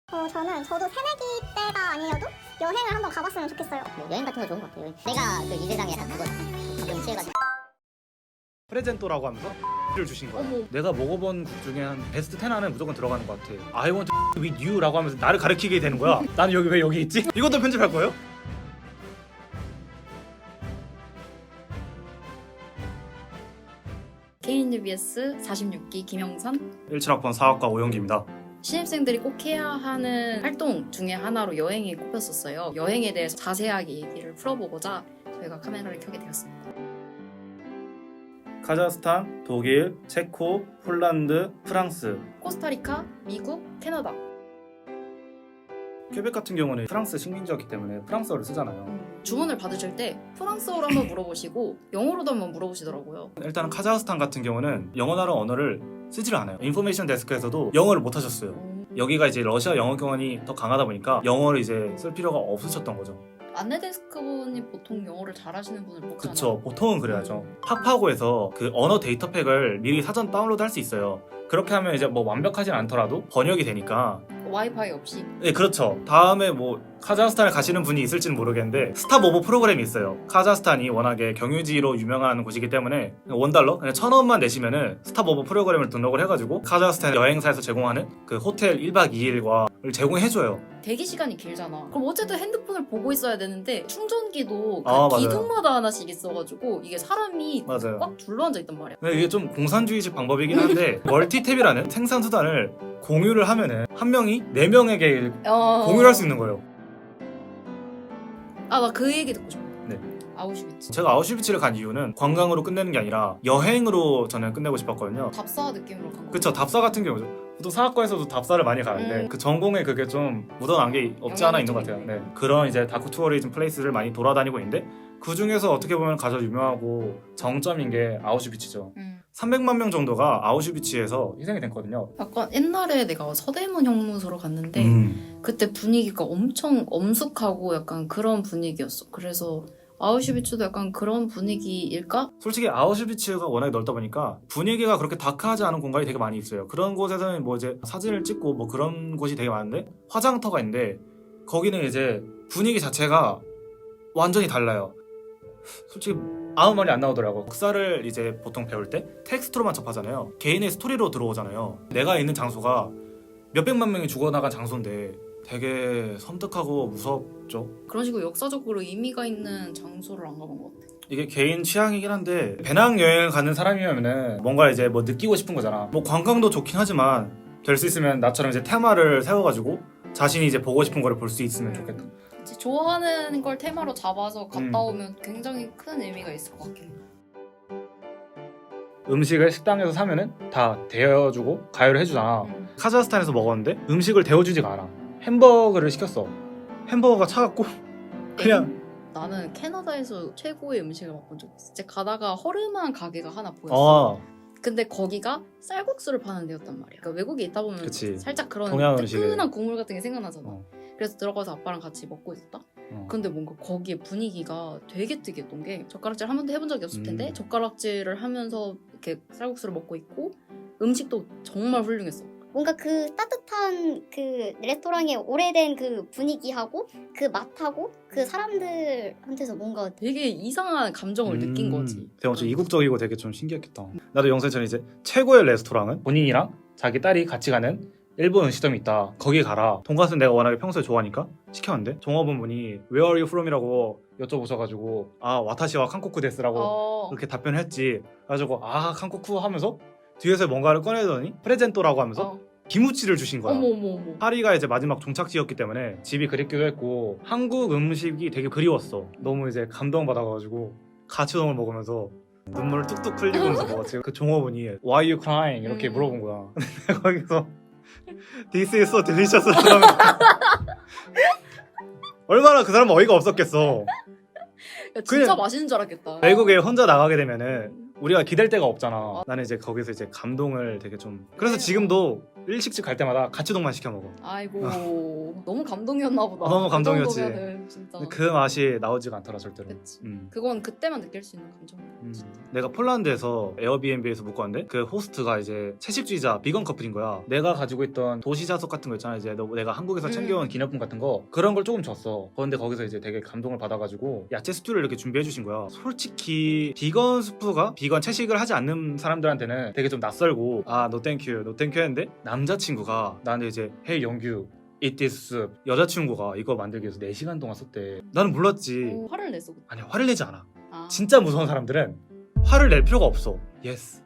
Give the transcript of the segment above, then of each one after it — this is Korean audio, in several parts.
저도 새내기 때가 아니어도 여행을 한번 가봤으면 좋겠어요. 뭐 여행 같은 거 좋은 것 같아요. 내가 그 이 세상에 약간 그거잖아. 가끔 취해가지고. 프레젠토라고 하면서 를 주신 거야. 어머. 내가 먹어본 국 중에 한 베스트 10 안에 무조건 들어가는 것 같아. I want to with you라고 하면서 나를 가리키게 되는 거야. 나는 여기 왜 여기 있지? 이것도 편집할 거예요? KNUBS 46기 김영선. 17학번 4학과 오영기입니다. 신입생들이 꼭 해야 하는 활동 중에 하나로 여행이 꼽혔었어요. 여행에 대해서 자세하게 얘기를 풀어보고자 저희가 카메라를 켜게 되었습니다. 카자흐스탄, 독일, 체코, 폴란드, 프랑스. 코스타리카, 미국, 캐나다. 퀘벡 같은 경우는 프랑스 식민지였기 때문에 프랑스어를 쓰잖아요. 주문을 받으실 때 프랑스어로 한번 물어보시고 영어로도 한번 물어보시더라고요. 일단은 카자흐스탄 같은 경우는 영어라는 언어를 쓰지를 않아요. 인포메이션 데스크에서도 영어를 못 하셨어요. 여기가 이제 러시아 영어 교환이 더 강하다 보니까 영어를 이제 쓸 필요가 없으셨던 거죠. 안내데스크분이 보통 영어를 잘하시는 분을 뽑잖아요. 그쵸, 보통은 그래야죠. 팝하고에서 그 언어 데이터팩을 미리 사전 다운로드 할 수 있어요. 그렇게 하면 이제 뭐 완벽하진 않더라도 번역이 되니까. 와이파이 없이. 네, 그렇죠. 다음에 뭐 카자흐스탄에 가시는 분이 있을지는 모르겠는데 스탑 오버 프로그램이 있어요. 카자흐스탄이 워낙에 경유지로 유명한 곳이기 때문에 $1 그냥 1,000원만 내시면은 스탑 오버 프로그램을 등록을 해가지고 카자흐스탄 여행사에서 제공하는 그 호텔 1박 2일과 제공해줘요. 대기 시간이 길잖아. 그럼 어쨌든 핸드폰을 보고 있어야 되는데 충전기도 그 아, 맞아요. 기둥마다 하나씩 있어가지고 이게 사람이 맞아요. 꽉 둘러앉아 있단 말이야. 근데 이게 좀 공산주의식 방법이긴 한데 멀티탭이라는 생산 수단을 공유를 하면은 한 명이 4명에게 공유를 할 수 있는 거예요. 아, 나 그 얘기 듣고 싶어. 네. 아우슈비츠. 제가 아우슈비츠를 간 이유는 관광으로 끝내는 게 아니라 여행으로 저는 끝내고 싶었거든요. 답사 느낌으로 간 거. 그쵸, 답사 같은 경우죠. 보통 사학과에서도 답사를 많이 가는데 그 전공에 그게 좀 묻어난 게 없지 않아 있는 것 같아요. 네. 그런 이제 다크 투어리즘 플레이스를 많이 돌아다니고 있는데 그 중에서 어떻게 보면 가장 유명하고 정점인 게 아우슈비츠죠. 300만 명 정도가 아우슈비츠에서 희생이 됐거든요. 약간 옛날에 내가 서대문 형무소로 갔는데 그때 분위기가 엄청 엄숙하고 약간 그런 분위기였어. 그래서 아우슈비츠도 약간 그런 분위기일까? 솔직히 아우슈비츠가 워낙에 넓다 보니까 분위기가 그렇게 다크하지 않은 공간이 되게 많이 있어요. 그런 곳에서는 뭐 이제 사진을 찍고 뭐 그런 곳이 되게 많은데 화장터가 있는데 거기는 이제 분위기 자체가 완전히 달라요. 솔직히 아무 말이 안 나오더라고. 역사를 이제 보통 배울 때 텍스트로만 접하잖아요. 개인의 스토리로 들어오잖아요. 내가 있는 장소가 몇백만 명이 죽어나간 장소인데 되게 섬뜩하고 무섭죠. 그런 식으로 역사적으로 의미가 있는 장소를 안 가본 것 같아. 이게 개인 취향이긴 한데 배낭여행을 가는 사람이면은 뭔가 이제 뭐 느끼고 싶은 거잖아. 뭐 관광도 좋긴 하지만 될 수 있으면 나처럼 이제 테마를 세워가지고 자신이 이제 보고 싶은 거를 볼 수 있으면 좋겠다. 이제 좋아하는 걸 테마로 잡아서 갔다 오면 굉장히 큰 의미가 있을 것 같긴 해. 음식을 식당에서 사면은 다 데워주고 가열을 해주잖아. 카자흐스탄에서 먹었는데 음식을 데워주지가 않아. 햄버거를 시켰어. 햄버거가 차갑고 그냥 나는 캐나다에서 최고의 음식을 맛본 적 있어. 진짜 가다가 허름한 가게가 하나 보였어. 근데 거기가 쌀국수를 파는 데였단 말이야. 그러니까 외국에 있다 보면 그치. 살짝 그런 동양 뜨끈한 음식에. 국물 같은 게 생각나잖아. 어. 그래서 들어가서 아빠랑 같이 먹고 있었다. 근데 뭔가 거기에 분위기가 되게 특이했던 게 젓가락질 한 번도 해본 적이 없을 텐데 젓가락질을 하면서 이렇게 쌀국수를 먹고 있고 음식도 정말 훌륭했어. 뭔가 그 따뜻한 그 레스토랑의 오래된 그 분위기하고 그 맛하고 그 사람들한테서 뭔가 되게 이상한 감정을 느낀 거지. 되게 엄청 이국적이고 되게 좀 신기했겠다. 나도 영상처럼 이제 최고의 레스토랑은 본인이랑 자기 딸이 같이 가는 일본 음식점이 있다. 거기 가라. 돈가스는 내가 워낙에 평소에 좋아하니까 시켰는데 종업원분이 Where are you from?이라고 여쭤보셔가지고 아 와타시와 한국쿠 데스라고 그렇게 답변을 했지. 그래가지고 아 한국쿠 하면서 뒤에서 뭔가를 꺼내더니 프레젠토라고 하면서 김우치를 주신 거야. 어머. 파리가 이제 마지막 종착지였기 때문에 집이 그립기도 했고 한국 음식이 되게 그리웠어. 너무 이제 감동받아가지고 가츠동을 먹으면서 눈물을 뚝뚝 흘리면서 먹었지. 그 종업원이 Why are you crying? 이렇게 물어본 거야. 근데 거기서 This is so delicious 하면서 얼마나 그 사람 어이가 없었겠어. 야, 진짜 그냥 맛있는 줄 알았겠다. 외국에 혼자 나가게 되면은 우리가 기댈 데가 없잖아. 나는 이제 거기서 이제 감동을 되게 좀 그래서 지금도 일식집 갈 때마다 가츠동만 시켜 먹어. 아이고 너무 감동이었나 보다. 너무 감동이었지. 그 정도면은 진짜. 근데 그 맛이 나오지가 않더라 절대로. 그치. 음. 그건 그때만 느낄 수 있는 감정이야. 내가 폴란드에서 에어비앤비에서 묵고 왔는데 그 호스트가 이제 채식주의자 비건 커플인 거야. 내가 가지고 있던 도시자석 같은 거 있잖아. 이제 내가 한국에서 챙겨온 기념품 같은 거 그런 걸 조금 줬어. 그런데 거기서 이제 되게 감동을 받아가지고 야채 스튜를 이렇게 준비해 주신 거야. 솔직히 비건 수프가 비건 채식을 하지 않는 사람들한테는 되게 좀 낯설고 노 땡큐 했는데 남자친구가 나한테 이제 헤이 영규 eat this soup. 여자친구가 이거 만들기 위해서 4시간 동안 썼대. 나는 몰랐지. 오, 화를 냈어. 그때. 아니 화를 내지 않아. 아. 진짜 무서운 사람들은 화를 낼 필요가 없어. 예스.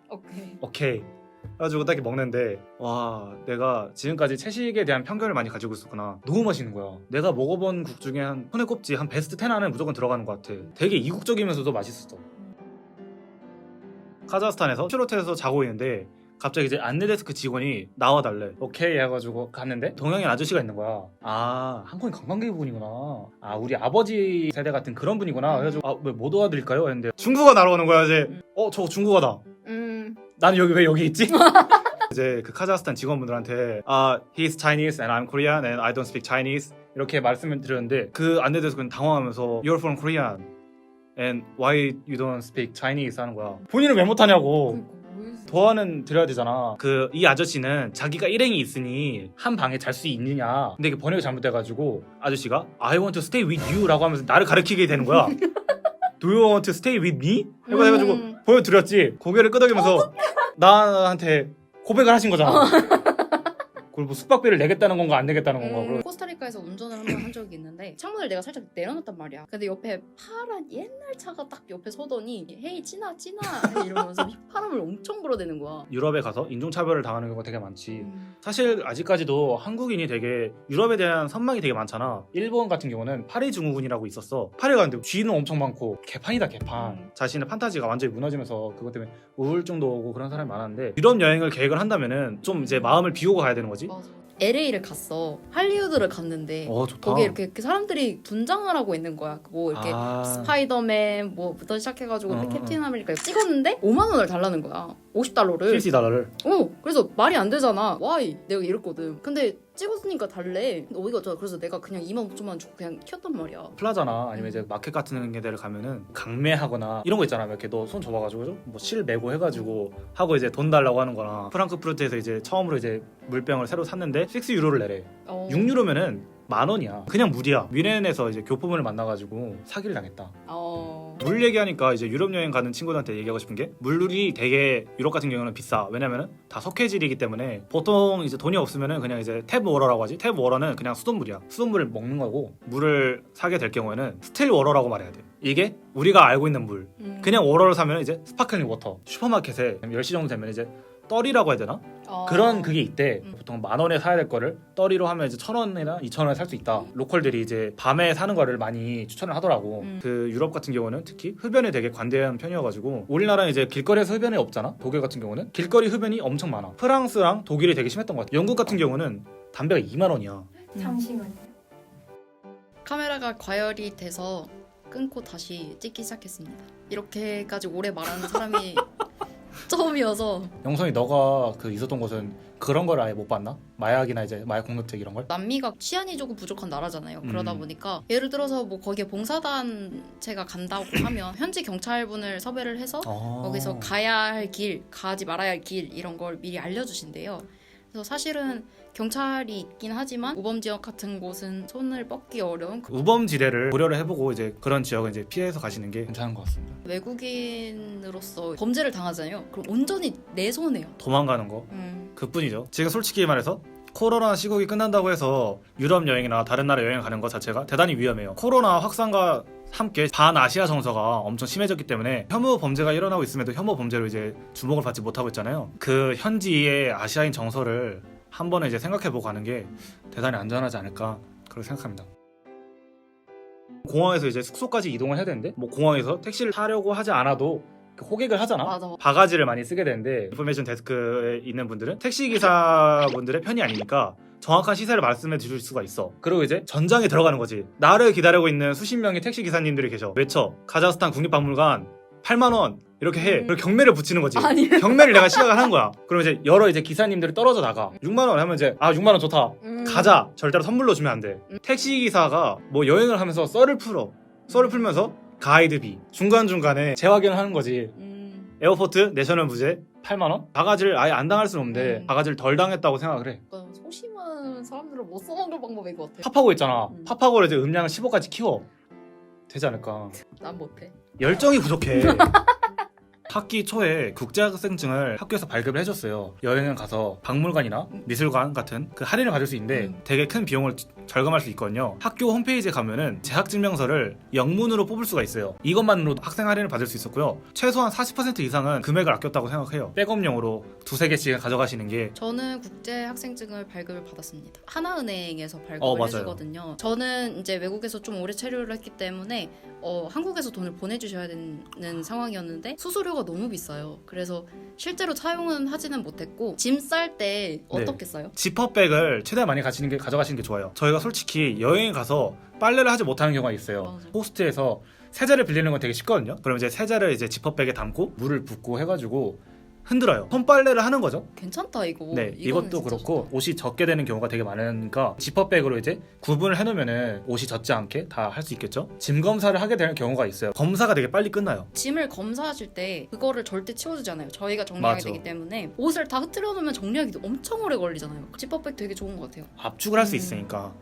오케이. 그래가지고 딱 이렇게 먹는데 와 내가 지금까지 채식에 대한 편견을 많이 가지고 있었구나. 너무 맛있는 거야. 내가 먹어본 국 중에 한 손에 꼽지 한 베스트 10 안에 무조건 들어가는 것 같아. 되게 이국적이면서도 맛있었어. 카자흐스탄에서 슈로텔에서 자고 있는데 갑자기 이제 안내데스크 직원이 나와달래. 오케이 해가지고 갔는데 동양인 아저씨가 있는 거야. 한국인 관광객분이구나. 우리 아버지 세대 같은 그런 분이구나. 그래가지고 왜 못 도와드릴까요? 했는데 중국어 날아오는 거야 이제. 저거 중국어다. 나는 왜 여기 있지? 이제 그 카자흐스탄 직원분들한테 he's Chinese and I'm Korean and I don't speak Chinese 이렇게 말씀을 드렸는데 그 안내데스크는 당황하면서 You're from Korean and why you don't speak Chinese 하는 거야. 본인은 왜 못하냐고. 도와는 드려야 되잖아. 이 아저씨는 자기가 일행이 있으니 한 방에 잘 수 있느냐. 근데 이게 번역이 잘못돼가지고 아저씨가 I want to stay with you 라고 하면서 나를 가르치게 되는 거야. Do you want to stay with me? 해가지고 보여드렸지. 고개를 끄덕이면서 나한테 고백을 하신 거잖아. 그걸 뭐 숙박비를 내겠다는 건가 안 내겠다는 건가. 코스타리카에서 운전을 한 번 한 적이 있는데 창문을 내가 살짝 내려놨단 말이야. 근데 옆에 파란 옛날 차가 딱 옆에 서더니 헤이 찌나 이러면서 휘파람을 엄청 불어대는 거야. 유럽에 가서 인종차별을 당하는 경우가 되게 많지. 사실 아직까지도 한국인이 되게 유럽에 대한 선망이 되게 많잖아. 일본 같은 경우는 파리 증후군이라고 있었어. 파리 가는데 쥐는 엄청 많고 개판이다 개판. 자신의 판타지가 완전히 무너지면서 그것 때문에 우울증도 오고 그런 사람이 많았는데 유럽 여행을 계획을 한다면은 좀 이제 마음을 비우고 가야 되는 거지. 맞아. LA를 갔어. 할리우드를 갔는데 좋다. 거기에 이렇게 사람들이 분장을 하고 있는 거야. 뭐 이렇게 스파이더맨 뭐부터 시작해가지고 캡틴 아메리카 찍었는데 5만 원을 달라는 거야. $50. $50. 그래서 말이 안 되잖아. Why? 내가 이랬거든. 근데 찍었으니까 달래. 근데 어이가 없잖아. 그래서 내가 그냥 2만 5천만 원 주고 그냥 튀었단 말이야. 플라자나 아니면 이제 마켓 같은 데를 가면은 강매하거나 이런 거 있잖아. 이렇게 너 손 접어가지고 뭐 실 메고 해가지고 하고 이제 돈 달라고 하는 거나. 프랑크푸르트에서 이제 처음으로 이제 물병을 새로 샀는데 6유로를 내래. 6유로면은 10,000원이야. 그냥 무리야. 뮌헨에서 이제 교포분을 만나가지고 사기를 당했다. 물 얘기하니까 이제 유럽 여행 가는 친구들한테 얘기하고 싶은 게 물이 되게 유럽 같은 경우는 비싸. 왜냐면은 다 석회질이기 때문에 보통 이제 돈이 없으면은 그냥 이제 탭 워러라고 하지. 탭 워러는 그냥 수돗물이야. 수돗물을 먹는 거고 물을 사게 될 경우에는 스틸 워러라고 말해야 돼. 이게 우리가 알고 있는 물. 그냥 워러를 사면 이제 스파클링 워터. 슈퍼마켓에 10시 정도 되면 이제 떨이라고 해야 되나? 그런 그게 있대. 보통 10,000원에 사야 될 거를 떨이로 하면 이제 1,000원이나 2,000원에 살 수 있다. 로컬들이 이제 밤에 사는 거를 많이 추천을 하더라고. 그 유럽 같은 경우는 특히 흡연에 되게 관대한 편이어가지고 우리나라는 이제 길거리에서 흡연이 없잖아. 독일 같은 경우는 길거리 흡연이 엄청 많아. 프랑스랑 독일이 되게 심했던 것 같아. 영국 같은 경우는 담배가 2만 원이야. 잠시만요. 카메라가 과열이 돼서 끊고 다시 찍기 시작했습니다. 이렇게까지 오래 말하는 사람이 처음이어서. 영선이 너가 있었던 곳은 그런 걸 아예 못 봤나? 마약이나 이제 마약 공급책 이런 걸? 남미가 치안이 조금 부족한 나라잖아요. 그러다 보니까 예를 들어서 뭐 거기에 봉사단체가 간다고 하면 현지 경찰분을 섭외를 해서 거기서 가야 할 길, 가지 말아야 할 길 이런 걸 미리 알려주신대요. 그래서 사실은 경찰이 있긴 하지만 우범 지역 같은 곳은 손을 뻗기 어려운 우범 지대를 고려를 해보고 이제 그런 지역은 이제 피해서 가시는 게 괜찮은 것 같습니다. 외국인으로서 범죄를 당하잖아요. 그럼 온전히 내 손해요. 도망가는 거 그뿐이죠. 지금 솔직히 말해서 코로나 시국이 끝난다고 해서 유럽 여행이나 다른 나라 여행 가는 것 자체가 대단히 위험해요. 코로나 확산과 함께 반아시아 정서가 엄청 심해졌기 때문에 혐오 범죄가 일어나고 있음에도 혐오 범죄로 이제 주목을 받지 못하고 있잖아요. 그 현지의 아시아인 정서를 한 번에 이제 생각해보고 가는 게 대단히 안전하지 않을까 그렇게 생각합니다. 공항에서 이제 숙소까지 이동을 해야 되는데 뭐 공항에서 택시를 타려고 하지 않아도 호객을 하잖아. 맞아. 바가지를 많이 쓰게 되는데 인포메이션 데스크에 있는 분들은 택시기사분들의 편이 아니니까 정확한 시세를 말씀해 주실 수가 있어. 그리고 이제 전장에 들어가는 거지. 나를 기다리고 있는 수십 명의 택시기사님들이 계셔. 외쳐. 카자흐스탄 국립박물관 8만 원 이렇게 해. 그리고 경매를 붙이는 거지. 아니. 경매를 내가 시작을 하는 거야. 그럼 이제 여러 이제 기사님들이 떨어져 나가. 6만 원 하면 이제 6만 원 좋다. 가자. 절대로 선물로 주면 안 돼. 택시 기사가 뭐 여행을 하면서 썰을 풀어. 썰을 풀면서 가이드비 중간중간에 재확인을 하는 거지. 에어포트 내셔널 무제 8만 원? 바가지를 아예 안 당할 수는 없는데 바가지를 덜 당했다고 생각을 해. 약간 소심한 사람들은 못 써먹는 방법인 것 같아. 팝하고 있잖아. 팝하고를 이제 음량을 15까지 키워. 되지 않을까. 난 못해. 열정이 부족해. 학기 초에 국제학생증을 학교에서 발급을 해줬어요. 여행을 가서 박물관이나 미술관 같은 그 할인을 받을 수 있는데 되게 큰 비용을 절감할 수 있거든요. 학교 홈페이지에 가면은 재학증명서를 영문으로 뽑을 수가 있어요. 이것만으로도 학생 할인을 받을 수 있었고요. 최소한 40% 이상은 금액을 아꼈다고 생각해요. 백업용으로 2-3개씩 가져가시는 게. 저는 국제 학생증을 발급을 받았습니다. 하나은행에서 발급을 맞아요. 해주거든요. 저는 이제 외국에서 좀 오래 체류를 했기 때문에 한국에서 돈을 보내주셔야 되는 상황이었는데 수수료가 너무 비싸요. 그래서 실제로 사용은 하지는 못했고 짐 쌀 때 어떻게 싸요? 지퍼백을 최대한 많이 가져가시는 게 좋아요. 저희가 솔직히 여행에 가서 빨래를 하지 못하는 경우가 있어요. 맞아. 호스트에서 세제를 빌리는 건 되게 쉽거든요. 그럼 이제 세제를 이제 지퍼백에 담고 물을 붓고 해가지고 흔들어요. 손빨래를 하는 거죠. 괜찮다 이거. 네, 이거는 이것도 진짜 그렇고 좋다. 옷이 젖게 되는 경우가 되게 많으니까 지퍼백으로 이제 구분을 해놓으면은 옷이 젖지 않게 다 할 수 있겠죠. 짐 검사를 하게 되는 경우가 있어요. 검사가 되게 빨리 끝나요. 짐을 검사하실 때 그거를 절대 치워주잖아요. 저희가 정리하게 맞아. 되기 때문에 옷을 다 흐트려 놓으면 정리하기도 엄청 오래 걸리잖아요. 지퍼백 되게 좋은 것 같아요. 압축을 할 수 있으니까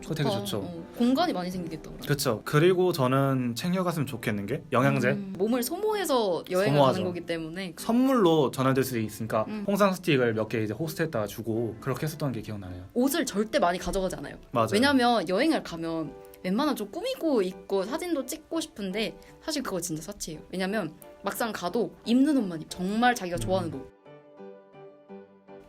그거 되게 좋다. 좋죠. 공간이 많이 생기겠다. 그럼. 그렇죠. 그리고 저는 챙겨갔으면 좋겠는 게 영양제. 몸을 소모해서 여행을 소모하죠. 가는 거기 때문에 선물로 전화될 수 있으니까 홍상 스틱을 몇 개 이제 호스트에다가 주고 그렇게 했었던 게 기억나요. 옷을 절대 많이 가져가지 않아요. 맞아요. 왜냐면 여행을 가면 웬만하면 좀 꾸미고 입고 사진도 찍고 싶은데 사실 그거 진짜 사치예요. 왜냐면 막상 가도 입는 옷만 입. 정말 자기가 좋아하는 옷.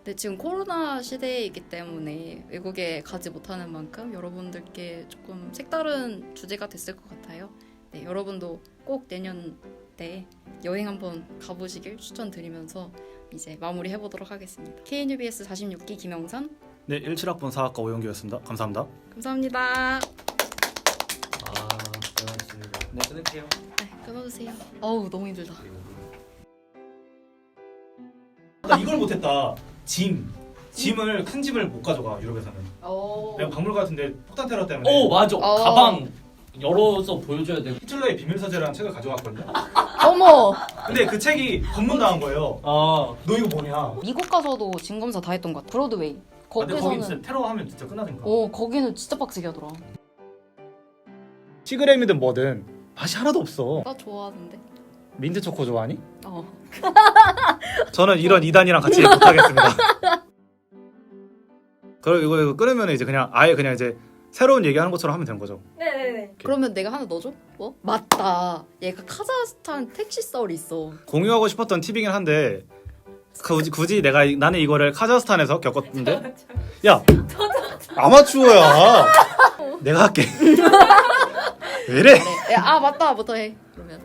근데 지금 코로나 시대이기 때문에 외국에 가지 못하는 만큼 여러분들께 조금 색다른 주제가 됐을 것 같아요. 네, 여러분도 꼭 내년 때 여행 한번 가보시길 추천드리면서 이제 마무리해보도록 하겠습니다. KNUBS 46기 김영선. 네, 17학번 사학과 오영규였습니다. 감사합니다. 감사합니다. 고생하셨습니다. 네, 끊을게요. 네, 끊어주세요. 어우 너무 힘들다. 나 이걸 못했다. 짐을 큰 짐을 못 가져가 유럽에서는. 내가 박물관 같은데 폭탄 테러 때문에. 오 맞아. 가방 열어서 보여줘야 돼. 히틀러의 비밀 서재라는 책을 가져갔거든요. 어머. 근데 그 책이 검문당한 거예요. 너 이거 뭐냐? 미국 가서도 짐검사 다 했던 것 같아. 브로드웨이. 근데 거기 거기서는 진짜 테러하면 진짜 끝나니까. 거기는 진짜 빡세게 하더라. 시그램이든 뭐든 맛이 하나도 없어. 나 좋아하는데. 민트 초코 좋아하니? 어. 저는 이런 2단이랑 같이 못하겠습니다. 그리고 이거 끓으면 이제 그냥 아예 그냥 이제 새로운 얘기하는 것처럼 하면 되는 거죠. 네네네. 그러면 내가 하나 넣어줘? 뭐? 맞다. 얘가 카자흐스탄 택시 썰이 있어. 공유하고 싶었던 팁이긴 한데 굳이 나는 이거를 카자흐스탄에서 겪었는데 야 아마추어야. 내가 할게. 왜 이래? 네. 맞다. 부터 해. 그러면.